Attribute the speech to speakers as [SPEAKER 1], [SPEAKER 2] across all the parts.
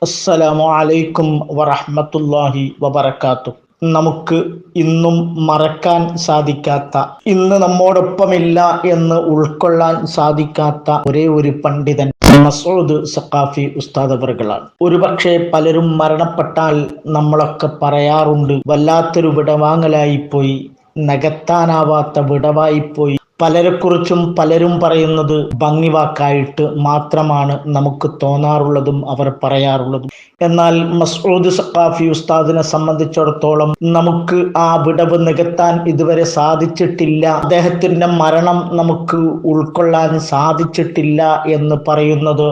[SPEAKER 1] അസ്സലാമു അലൈക്കും വറഹ്മത്തുള്ളാഹി വബറകാതുഹു. നമുക്ക് ഇന്നും മറക്കാൻ സാധിക്കാത്ത, ഇന്ന് നമ്മോടൊപ്പമില്ല എന്ന് ഉൾക്കൊള്ളാൻ സാധിക്കാത്ത ഒരേ ഒരു പണ്ഡിതൻ മസ്ഊദ് സഖാഫി ഉസ്താദ് അവറുകളാണ്. ഒരുപക്ഷെ പലരും മരണപ്പെട്ടാൽ നമ്മളൊക്കെ പറയാറുണ്ട്, വല്ലാത്തൊരു വിടവാങ്ങലായിപ്പോയി, നികത്താനാവാത്ത വിടവായിപ്പോയി. പലരെക്കുറിച്ചും പലരും പറയുന്നത് ഭംഗിവാക്കായിട്ട് മാത്രമാണ് നമുക്ക് തോന്നാറുള്ളതും അവർ പറയാറുള്ളതും. എന്നാൽ മസ്ഊദ് സഖാഫി ഉസ്താദിനെ സംബന്ധിച്ചിടത്തോളം നമുക്ക് ആ വിടവ് നികത്താൻ ഇതുവരെ സാധിച്ചിട്ടില്ല, അദ്ദേഹത്തിന്റെ മരണം നമുക്ക് ഉൾക്കൊള്ളാൻ സാധിച്ചിട്ടില്ല എന്ന് പറയുന്നത്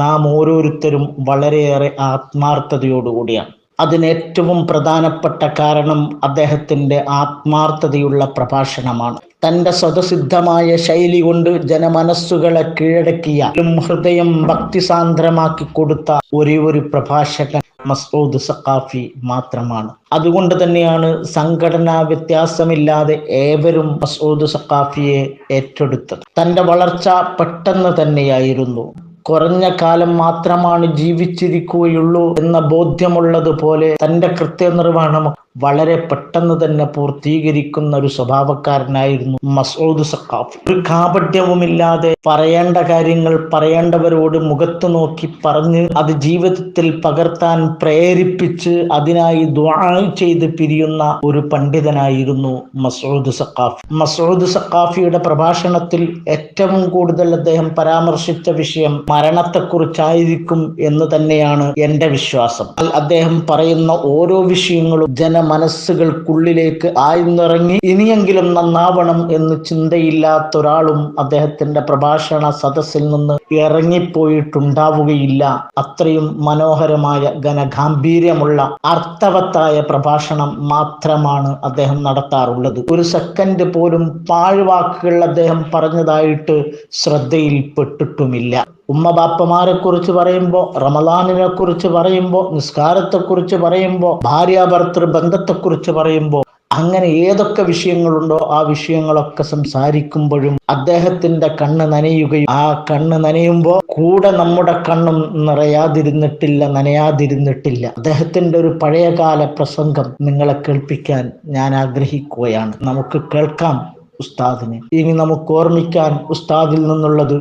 [SPEAKER 1] നാം ഓരോരുത്തരും വളരെയേറെ ആത്മാർത്ഥതയോടുകൂടിയാണ്. അതിന് ഏറ്റവും പ്രധാനപ്പെട്ട കാരണം അദ്ദേഹത്തിന്റെ ആത്മാർത്ഥതയുള്ള പ്രഭാഷണമാണ്. തന്റെ സ്വതസിദ്ധമായ ശൈലി കൊണ്ട് ജനമനസ്സുകളെ കീഴടക്കിയ, ഹൃദയം ഭക്തിസാന്ദ്രമാക്കി കൊടുത്ത ഒരേ ഒരു പ്രഭാഷകൻ മസ്ഊദ് സഖാഫി മാത്രമാണ്. അതുകൊണ്ട് തന്നെയാണ് സംഘടനാ വ്യത്യാസമില്ലാതെ ഏവരും മസ്ഊദ് സഖാഫിയെ ഏറ്റെടുത്തത്. തന്റെ വളർച്ച പെട്ടെന്ന് തന്നെയായിരുന്നു. കുറഞ്ഞ കാലം മാത്രമാണ് ജീവിച്ചിരിക്കുകയുള്ളൂ എന്ന ബോധ്യമുള്ളതുപോലെ തന്റെ കൃത്യനിർവഹണം വളരെ പെട്ടെന്ന് തന്നെ പൂർത്തീകരിക്കുന്ന ഒരു സ്വഭാവക്കാരനായിരുന്നു മസ്ഊദ് സഖാഫി. ഒരു കാപട്യവുമില്ലാതെ പറയേണ്ട കാര്യങ്ങൾ പറയേണ്ടവരോട് മുഖത്ത് നോക്കി പറഞ്ഞ് അത് ജീവിതത്തിൽ പകർത്താൻ പ്രേരിപ്പിച്ച് അതിനായി ദുആ ചെയ്ത് പിരിയുന്ന ഒരു പണ്ഡിതനായിരുന്നു മസ്ഊദ് സഖാഫി. മസ്ഊദ് സഖാഫിയുടെ പ്രഭാഷണത്തിൽ ഏറ്റവും കൂടുതൽ അദ്ദേഹം പരാമർശിച്ച വിഷയം മരണത്തെക്കുറിച്ചായിരിക്കും എന്ന് തന്നെയാണ് എൻ്റെ വിശ്വാസം. അദ്ദേഹം പറയുന്ന ഓരോ വിഷയങ്ങളും മനസ്സുകൾക്കുള്ളിലേക്ക് ആഴ്ന്നിറങ്ങി ഇനിയെങ്കിലും നന്നാവണം എന്ന് ചിന്തയില്ലാത്ത ഒരാളും അദ്ദേഹത്തിന്റെ പ്രഭാഷണ സദസ്സിൽ നിന്ന് ഇറങ്ങിപ്പോയിട്ടുണ്ടാവുകയില്ല. അത്രയും മനോഹരമായ ഘനഗാംഭീര്യമുള്ള അർത്ഥവത്തായ പ്രഭാഷണം മാത്രമാണ് അദ്ദേഹം നടത്താറുള്ളത്. ഒരു സെക്കൻഡ് പോലും പാഴ്വാക്കുകൾ അദ്ദേഹം പറഞ്ഞതായിട്ട് ശ്രദ്ധയിൽപ്പെട്ടിട്ടുമില്ല. ഉമ്മബാപ്പമാരെ കുറിച്ച് പറയുമ്പോൾ, റമദാനിനെ കുറിച്ച് പറയുമ്പോൾ, നിസ്കാരത്തെക്കുറിച്ച് പറയുമ്പോൾ, ഭാര്യാഭർത്തൃ ബന്ധത്തെക്കുറിച്ച് പറയുമ്പോൾ, അങ്ങനെ ഏതൊക്കെ വിഷയങ്ങളുണ്ടോ ആ വിഷയങ്ങളൊക്കെ സംസാരിക്കുമ്പോഴും അദ്ദേഹത്തിന്റെ കണ്ണ് നനയുകയും ആ കണ്ണ് നനയുമ്പോൾ കൂടെ നമ്മുടെ കണ്ണും നനയാതിരുന്നിട്ടില്ല. അദ്ദേഹത്തിന്റെ ഒരു പഴയകാല പ്രസംഗം നിങ്ങളെ കേൾപ്പിക്കാൻ ഞാൻ ആഗ്രഹിക്കുകയാണ്. നമുക്ക് കേൾക്കാം ഉസ്താദിനെ. ഇനി നമുക്ക് ഓർമ്മിക്കാൻ ഉസ്താദിൽ നിന്നുള്ളത്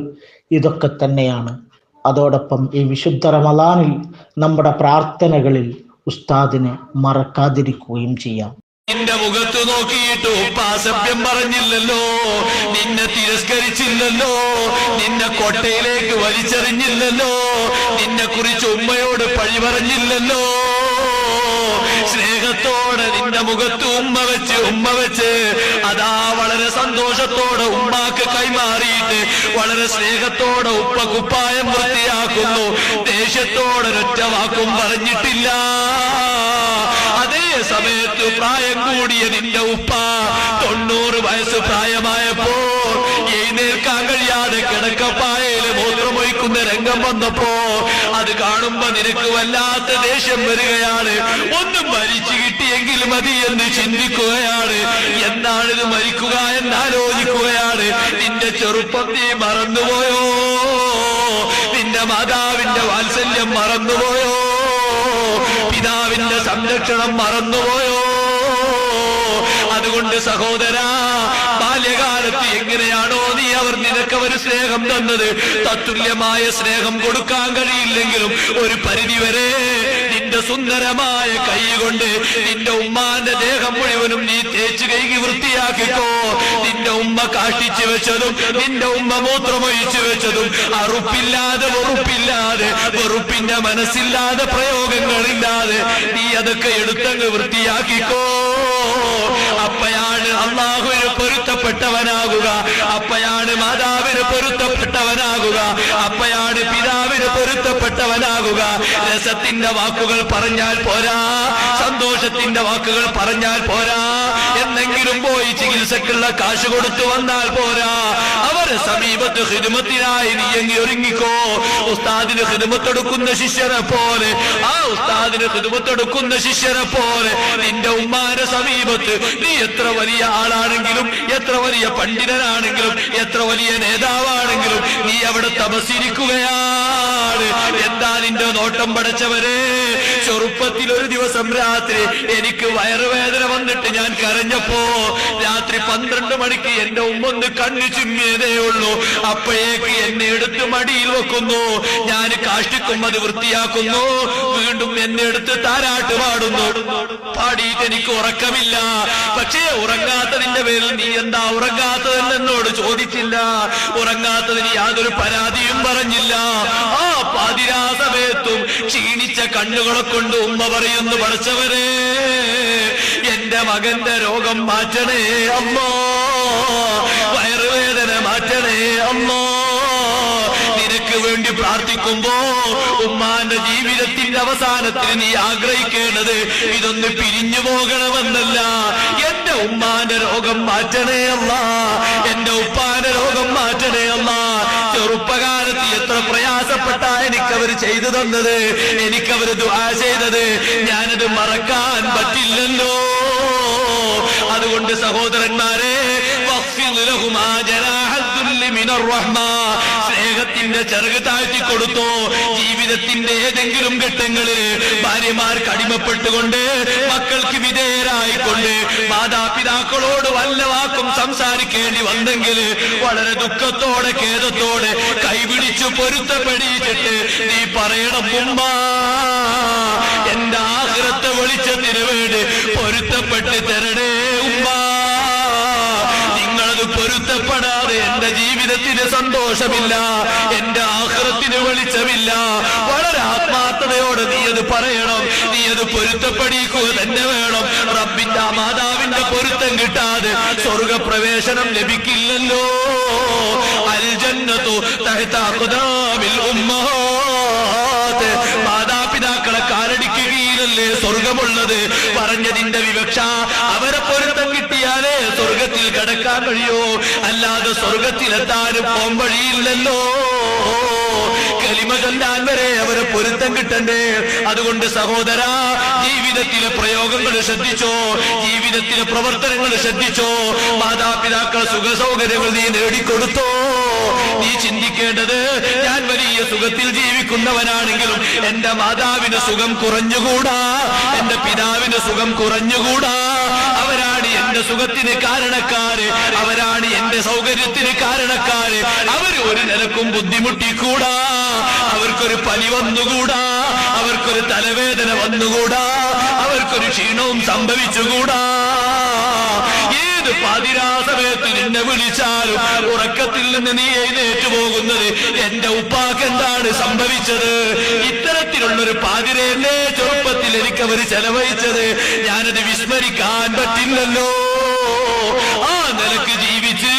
[SPEAKER 1] ഇതൊക്കെ തന്നെയാണ്. അതോടൊപ്പം ഈ വിശുദ്ധ റമദാനിൽ നമ്മുടെ പ്രാർത്ഥനകളിൽ ഉസ്താദിനെ മറക്കാതിരിക്കുകയും ചെയ്യാം.
[SPEAKER 2] നിന്റെ മുഖത്ത് നോക്കിയിട്ട് ഉപ്പാസഭ്യം പറഞ്ഞില്ലല്ലോ, നിന്നെ തിരസ്കരിച്ചില്ലല്ലോ, നിന്നെ കൊട്ടയിലേക്ക് വലിച്ചെറിഞ്ഞില്ലല്ലോ, നിന്നെ കുറിച്ച് ഉമ്മയോട് പഴി പറഞ്ഞില്ലല്ലോ. സ്നേഹത്തോടെ നിന്റെ മുഖത്ത് ഉമ്മ വെച്ച് അതാ വളരെ സന്തോഷത്തോടെ ഉമ്മാക്ക് കൈമാറിയിട്ട് വളരെ സ്നേഹത്തോടെ ഉപ്പ കുപ്പായം വൃത്തിയാക്കുന്നു. ദേഷ്യത്തോടെ ഒരൊറ്റ വാക്കും പറഞ്ഞിട്ടില്ല. അതേ സമയത്ത് പ്രായം കൂടിയ നിന്റെ ഉപ്പ 90 വയസ്സ് പ്രായമായപ്പോ എഴുന്നേൽക്കാൻ കഴിയാതെ കിടക്കപ്പായയില് മൂത്രമൊഴിക്കുന്ന രംഗം വന്നപ്പോ അത് കാണുമ്പോ നിനക്ക് വല്ലാത്ത ദേഷ്യം വരികയാണ്. ഒന്നും മരിച്ചു കിട്ടിയെങ്കിൽ മതി എന്ന് ചിന്തിക്കുകയാണ്. എന്നാണിത് മരിക്കുക എന്നാലോചിക്കുകയാണ്. നിന്റെ ചെറുപ്പം നീ മറന്നുപോയോ? നിന്റെ മാതാവിന്റെ വാത്സല്യം മറന്നുപോയോ? പിതാവിന്റെ സംരക്ഷണം മറന്നുപോയോ? അതുകൊണ്ട് സഹോദരാ, ബാല്യകാലത്ത് എങ്ങനെയാണോ നീ നിനക്കവര് സ്നേഹം തന്നത്, തത്തുല്യമായ സ്നേഹം കൊടുക്കാൻ കഴിയില്ലെങ്കിലും ഒരു പരിധിവരെ നിന്റെ സുന്ദരമായ കൈ കൊണ്ട് നിന്റെ ഉമ്മാന്റെ ദേഹം മുഴുവനും നീ തേച്ച് കഴുകി വൃത്തിയാക്കിക്കോ. നിന്റെ ഉമ്മ കാഷ്ടിച്ചു വെച്ചതും നിന്റെ ഉമ്മ മൂത്രമൊഴിച്ചു വെച്ചതും അറുപ്പില്ലാതെ വെറുപ്പിന്റെ മനസ്സില്ലാതെ പ്രയോഗങ്ങളില്ലാതെ നീ അതൊക്കെ എടുത്തങ്ങ് വൃത്തിയാക്കിക്കോ. അപ്പയാണ് അല്ലാഹുവിന് പൊരുത്തപ്പെട്ടവനാകുക, അപ്പയാണ് മാതാവിന് പൊരുത്തപ്പെട്ടവനാകുക, അപ്പയാണ് പിതാവിന് പൊരുത്തപ്പെട്ടവനാകുക. രസത്തിന്റെ വാക്കുകൾ പറഞ്ഞാൽ പോരാ, സന്തോഷത്തിന്റെ വാക്കുകൾ പറഞ്ഞാൽ പോരാ, എന്നെങ്കിലും പോയി ചികിത്സക്കുള്ള കാശ് കൊടുത്തു വന്നാൽ പോരാ. അവരെ സമീപത്ത് ഖിദ്മത്തിനായി നീ എങ്ങി ഒരുങ്ങിക്കോ. ഉസ്താദിന് ഖിദ്മത്തെടുക്കുന്ന ശിഷ്യനെ പോലെ, ആ ഉസ്താദിന് ഖിദ്മത്തെടുക്കുന്ന ശിഷ്യനെ പോലെ നിന്റെ ഉമ്മാന്റെ സമീപത്ത് നീ എത്ര വലിയ ആളാണെങ്കിലും, എത്ര വലിയ പണ്ഡിതനാണെങ്കിലും, എത്ര വലിയ നേതാവാണെങ്കിലും നീ അവിടെ തപസ്സിരിക്കുകയാണ്. ഹറാമാണ്. എന്താ നിന്റെ നോട്ടം പടച്ചവരെ? ചെറുപ്പത്തിൽ ഒരു ദിവസം രാത്രി എനിക്ക് വയറുവേദന വന്നിട്ട് ഞാൻ കരഞ്ഞപ്പോ രാത്രി 12 മണിക്ക് എന്റെ ഉമ്മൊന്ന് കണ്ണു ചിമ്മിയതേ ഉള്ളൂ. അപ്പോഴേക്ക് എന്നെ എടുത്ത് മടിയിൽ വെക്കുന്നു. ഞാൻ കാഷ്ടിക്കും അത് വൃത്തിയാക്കുന്നു. വീണ്ടും എന്നെ എടുത്ത് താരാട്ട് പാടുന്നു. പാടിയിട്ട് എനിക്ക് ഉറക്കമില്ല. പക്ഷേ ഉറങ്ങാത്തതിന്റെ പേരിൽ നീ എന്താ ഉറങ്ങാത്തതെന്ന് എന്നോട് ചോദിച്ചില്ല. ഉറങ്ങാത്തതിന് യാതൊരു പരാതിയും പറഞ്ഞില്ല. ആ പാതിരാ സമയത്തും ക്ഷീണിച്ച കണ്ണുകളെ കൊണ്ട് ഉമ്മ പറയുന്നു, പടച്ചവരെ എന്റെ മകന്റെ രോഗം മാറ്റണേ അമ്മോ, വയറുവേദന മാറ്റണേ അമ്മോ. നിനക്ക് വേണ്ടി പ്രാർത്ഥിക്കുമ്പോ ഉമ്മാന്റെ ജീവിതത്തിന്റെ അവസാനത്തിന് നീ ആഗ്രഹിക്കേണ്ടത് ഇതൊന്ന് പിരിഞ്ഞു പോകണമെന്നല്ല. എന്റെ ഉമ്മാന്റെ രോഗം മാറ്റണേ അല്ല, എന്റെ ഉപ്പാന്റെ രോഗം മാറ്റണേ അല്ല. ചെറുപ്പകാലത്ത് എത്ര പ്രയാസപ്പെട്ടാ എനിക്കവർ ചെയ്തു തന്നത്, എനിക്കവർ ദുആ ചെയ്തത്, ഞാനത് മറക്കാൻ പറ്റില്ലല്ലോ. അതുകൊണ്ട് സഹോദരന്മാരെ, സ്നേഹത്തിന്റെ ചെറുക് താഴ്ത്തി കൊടുത്തോ. ജീവിതത്തിന്റെ ഏതെങ്കിലും ഘട്ടങ്ങളിൽ ഭാര്യമാർക്ക് അടിമപ്പെട്ടുകൊണ്ട്, മക്കൾക്ക് വിധേയരായിക്കൊണ്ട്, മാതാപിതാക്കളോട് വല്ല വാക്കും സംസാരിക്കേണ്ടി വന്നെങ്കിൽ വളരെ ദുഃഖത്തോടെ ഖേദത്തോടെ കൈപിടിച്ചു പൊരുത്തപ്പെടിച്ചിട്ട് നീ പറയണം, ഉമ്മ എന്റെ ആഖിറത്തെ വെളിച്ചത്തിന് വേണ്ടി പൊരുത്തപ്പെട്ട് തരണേ ഉമ്മ. നിങ്ങളത് പൊരുത്തപ്പെടാതെ എന്റെ ജീവിതത്തിന് സന്തോഷമില്ല, എന്റെ ആഖിറത്തിന് വെളിച്ചമില്ല. വളരെ ആത്മാർത്ഥതയോടെ നീ അത് പറയണം, നീ അത് പൊരുത്തപ്പെടിക്കുക തന്നെ വേണം. റബ്ബിന്റെ മാതാവിന്റെ പൊരുത്തം കിട്ടാതെ സ്വർഗപ്രവേശനം ലഭിക്കില്ലല്ലോ. അൽ ജന്നത്തു തഹ്ത അഖ്ദാമിൽ ഉമ്മഹാത്ത്. മാതാപിതാക്കളെ കാലടിക്ക് കീഴിലല്ലേ സ്വർഗമുള്ളത്. പറഞ്ഞതിന്റെ വിവക്ഷ അവരെ പൊരുത്തം കിട്ടിയാലേ സ്വർഗത്തിൽ കടക്കാൻ കഴിയോ, അല്ലാതെ സ്വർഗത്തിലെത്താനും പോം വഴിയില്ലല്ലോ. കലിമ ചൊല്ലാൻ വരെ അവരെ പൊരുത്തം കിട്ടണ്ടേ. അതുകൊണ്ട് സഹോദര, ജീവിതത്തിലെ പ്രയോഗങ്ങൾ ശ്രദ്ധിച്ചോ, ജീവിതത്തിലെ പ്രവർത്തനങ്ങൾ ശ്രദ്ധിച്ചോ. മാതാപിതാക്കൾ സുഖ സൗകര്യങ്ങൾ നീ നേടിക്കൊടുത്തോ. നീ ചിന്തിക്കേണ്ടത്, ഞാൻ വലിയ സുഖത്തിൽ ജീവിക്കുന്നവനാണെങ്കിലും എന്റെ മാതാവിന് സുഖം കുറഞ്ഞുകൂടാ, എന്റെ പിതാവിന് സുഖം കുറഞ്ഞുകൂടാ. അവരാണ് എന്റെ സുഖത്തിന് കാരണക്കാര്, അവരാണ് എന്റെ സൗകര്യത്തിന് കാരണക്കാര്. അവര് ഒരു നിലക്കും ബുദ്ധിമുട്ടിക്കൂടാ, അവർക്കൊരു പനി വന്നുകൂടാ, അവർക്കൊരു തലവേദന വന്നുകൂടാ, അവർക്കൊരു ക്ഷീണവും സംഭവിച്ചുകൂടാ. ഏത് പാതിരാ സമയത്ത് നിന്നെ വിളിച്ചാലും ഉറക്കത്തിൽ നിന്ന് നീ എഴുന്നേറ്റ് പോകുന്നത് എന്റെ ഉപ്പാക്ക് എന്താണ് സംഭവിച്ചത്? ഇത്തരത്തിലുള്ളൊരു പാതിരയല്ലേ ചെറുപ്പത്തിൽ എനിക്കവർ ചെലവഴിച്ചത്. ഞാനത് വിസ്മരിക്കാൻ പറ്റില്ലല്ലോ. ആ നിലക്ക് ജീവിച്ച്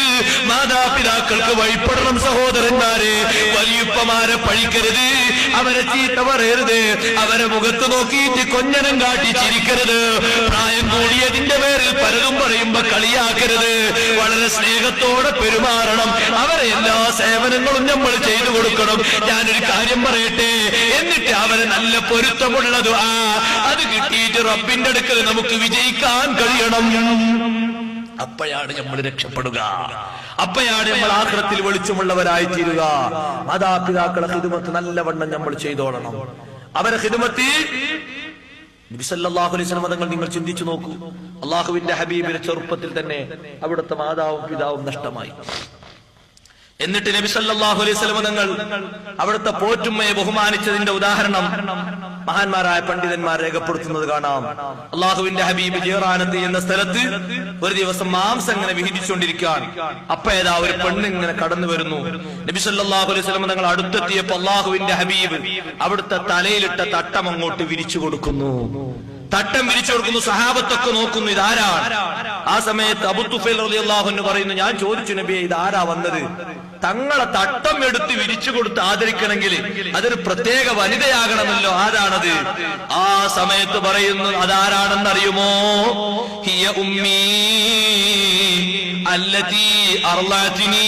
[SPEAKER 2] മാതാപിതാക്കൾക്ക് വഴിപ്പെടണം സഹോദരന്മാരെ. വലിയുപ്പമാരെ പഴിക്കരുത്, അവരെ ചീത്ത പറയരുത്, അവരെ മുഖത്ത് നോക്കിയിട്ട് കൊഞ്ഞനം കാട്ടി ചിരിക്കരുത്. പ്രായം കൂടിയതിന്റെ പേരിൽ പലതും പറയുമ്പോ കളിയാക്കരുത്. വളരെ സ്നേഹത്തോടെ പെരുമാറണം. അവരെ എല്ലാ സേവനങ്ങളും നമ്മൾ ചെയ്തു കൊടുക്കണം. ഞാനൊരു കാര്യം പറയട്ടെ, എന്നിട്ട് അവരെ നല്ല പൊരുത്തമുള്ളത് അത് കിട്ടിയിട്ട് റബ്ബിന്റെ അടുക്കൽ നമുക്ക് വിജയിക്കാൻ കഴിയണം. അപ്പോഴാണ് നമ്മൾ രക്ഷപ്പെടുക, അപ്പോഴാണ് നമ്മൾ ആഖിറത്തിൽ വെളിച്ചമുള്ളവരായി തീരുക. മാതാപിതാക്കളെ ഖിദ്മത്ത് നല്ലവണ്ണം നമ്മൾ ചെയ്തോളണം. അവരെ ഖിദ്മത്ത് നബി സല്ലല്ലാഹു അലൈഹി വസല്ലം തങ്ങൾ നിങ്ങൾ ചിന്തിച്ചു നോക്കൂ. അള്ളാഹുവിന്റെ ഹബീബിന്റെ ചെറുപ്പത്തിൽ തന്നെ അവിടുത്തെ മാതാവും പിതാവും നഷ്ടമായി. എന്നിട്ട് നബി സല്ലല്ലാഹു അലൈഹി വസല്ലം തങ്ങൾ അവിടുത്തെ പോറ്റുമ്മയെ ബഹുമാനിച്ചതിന്റെ ഉദാഹരണം മഹാന്മാരായ പണ്ഡിതന്മാർ രേഖപ്പെടുത്തുന്നത് കാണാം. അള്ളാഹുവിന്റെ ഹബീബ് ജിറാനത്ത് എന്ന സ്ഥലത്ത് ഒരു ദിവസം മാംസം ഇങ്ങനെ വിഹിതിച്ചുകൊണ്ടിരിക്കാൻ അപ്പൊ ഏതാ ഒരു പെണ്ണ് ഇങ്ങനെ കടന്നു വരുന്നു. നബി സല്ലല്ലാഹു അലൈഹി വസല്ലം തങ്ങൾ അടുത്തെത്തിയപ്പോ അള്ളാഹുവിന്റെ ഹബീബ് അവിടുത്തെ തലയിലിട്ട തട്ടം അങ്ങോട്ട് വിരിച്ചു കൊടുക്കുന്നു. തട്ടം വിരിച്ചു കൊടുക്കുന്നു. സഹാബത്തൊക്കെ നോക്കുന്നു, ഇതാരാണ്? ആ സമയത്ത് അബൂ തുഫൈൽ റളിയല്ലാഹു അൻഹു പറയുന്നു, ഞാൻ ചോദിച്ചു നബിയെ, ഇതാരാ വന്നത്? തങ്ങളെ തട്ടം എടുത്ത് വിരിച്ചു കൊടുത്ത് ആദരിക്കണമെങ്കിൽ അതൊരു പ്രത്യേക വനിതയാകണമല്ലോ. ആരാണത്? ആ സമയത്ത് പറയുന്നു, അതാരാണെന്നറിയുമോ? ഹിയ ഉമ്മീ അല്ലതീ അർളഅത്നി.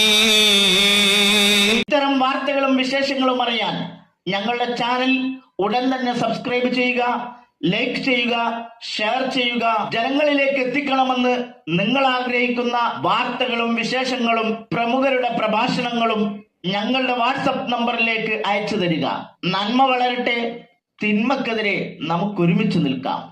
[SPEAKER 1] ഇത്തരം വാർത്തകളും വിശേഷങ്ങളും അറിയാൻ ഞങ്ങളുടെ ചാനൽ ഉടൻ തന്നെ സബ്സ്ക്രൈബ് ചെയ്യുക, ലൈക്ക് ചെയ്യുക, ഷെയർ ചെയ്യുക. ജനങ്ങളിലേക്ക് എത്തിക്കണമെന്ന് നിങ്ങൾ ആഗ്രഹിക്കുന്ന വാർത്തകളും വിശേഷങ്ങളും പ്രമുഖരുടെ പ്രഭാഷണങ്ങളും ഞങ്ങളുടെ വാട്സപ്പ് നമ്പറിലേക്ക് അയച്ചു തരിക. നന്മ വളരട്ടെ, തിന്മക്കെതിരെ നമുക്കൊരുമിച്ച് നിൽക്കാം.